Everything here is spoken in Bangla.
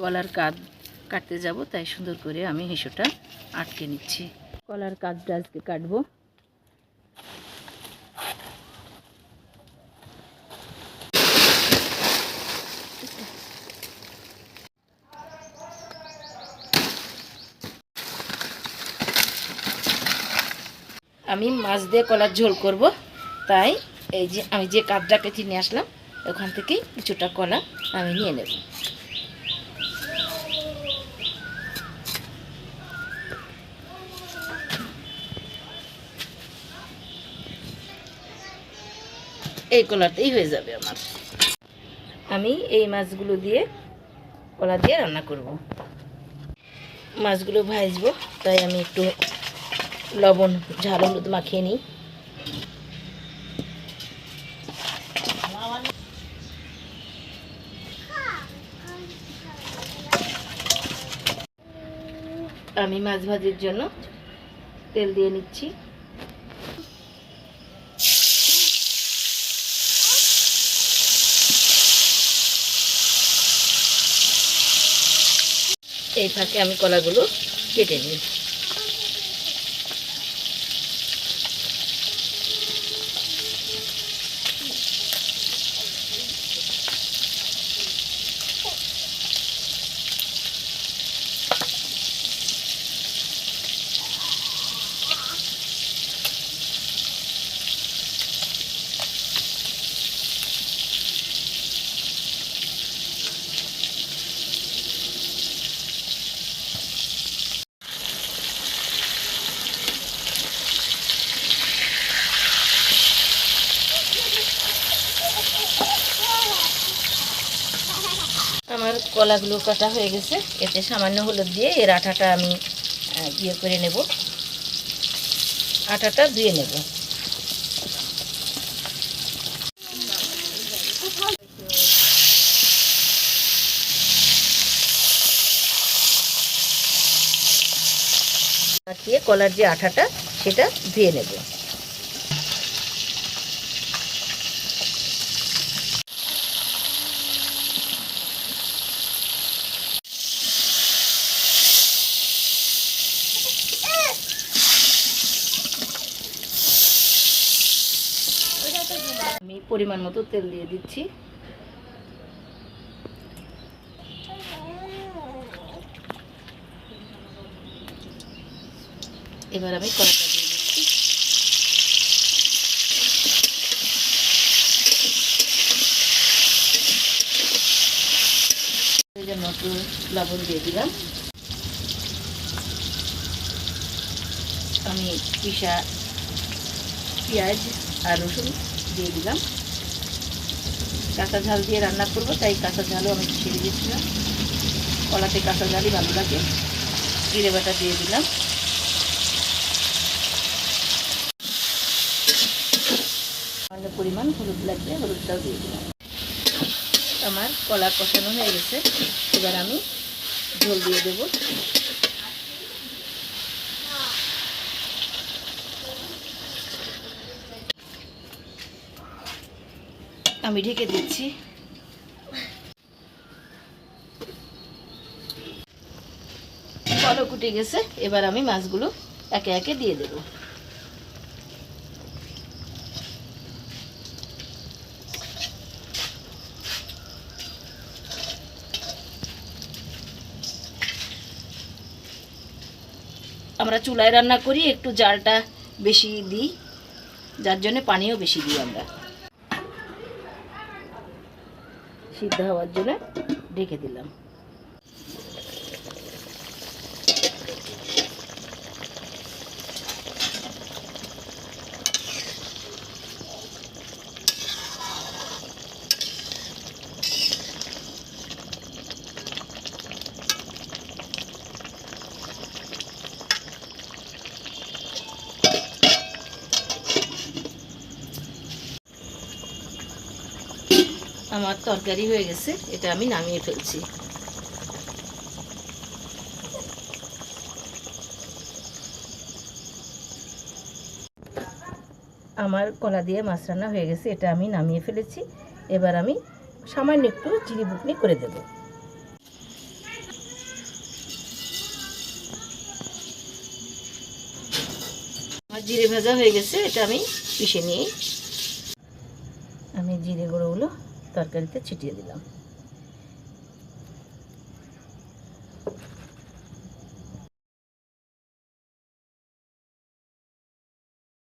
কলার কাঁধ কাটতে যাব, তাই সুন্দর করে আমি হিসোটা আটকে নিচ্ছি। কলার কাঁধটা আজকে কাটবো। আমি মাছ দিয়ে কলার ঝোল করব, তাই এই যে আমি যে কাঁধটা কেটে নিয়ে আসলাম ওখান থেকেই কিছুটা কলা আমি নিয়ে নেব। এই কলাতেই হয়ে যাবে আমার। আমি এই মাছগুলো দিয়ে কলা দিয়ে রান্না করব। মাছগুলো ভাজবো, তাই আমি একটু লবণ ঝাল হলুদ মাখিয়ে নিই। আমি মাছ ভাজির জন্য তেল দিয়ে নিচ্ছি। এই ফাঁকে আমি কলাগুলো কেটে নিই। আমার কলাগুলো কাটা হয়ে গেছে। এতে সামান্য হলুদ দিয়ে এর আটাটা আমি ইয়ে করে নেব, আটাটা ধুয়ে নেব। দিয়ে কলার যে আটাটা সেটা ধুয়ে নেব। আমি পরিমাণ মতো তেল দিয়ে দিচ্ছি। এবার আমি কলাটা দিয়ে দিচ্ছি। মতো লবণ দিয়ে দিলাম। আমি পিসা পেঁয়াজ আর রসুন দিয়ে দিলাম। কাঁচা ঝাল দিয়ে রান্না করব, তাই কাঁচা ঝালও আমি ছেড়ে দিয়েছিলাম। কলাতে কাঁচা ঝালই ভালো লাগে। জিরে বাটা দিয়ে দিলাম। আমাদের পরিমাণ হলুদ লাগবে, হলুদটাও দিয়ে দিলাম। আমার কলা কষানো হয়ে গেছে। এবার আমি ঝোল দিয়ে দেব। আমি ঢেকে দিচ্ছি। কলা কুটে গেছে। এবার আমি মাছগুলো একে একে দিয়ে দেব। আমরা চুলায় রান্না করি, একটু জালটা বেশি দিই, যার জন্য পানিও বেশি দিই। আমরা সিদ্ধ হওয়ার জন্য ঢেকে দিলাম। আমার তরকারি হয়ে গেছে, এটা আমি নামিয়ে ফেলছি। আমার কলা দিয়ে মাছ রান্না হয়ে গেছে, এটা আমি নামিয়ে ফেলেছি। এবার আমি সামান্য একটু চিনি বুকনি করে দেব। আমার জিরে ভাজা হয়ে গেছে, এটা আমি পিষে নিই। আমি জিরে গুঁড়োগুলো তরকারিতে ছিটিয়ে দিলাম।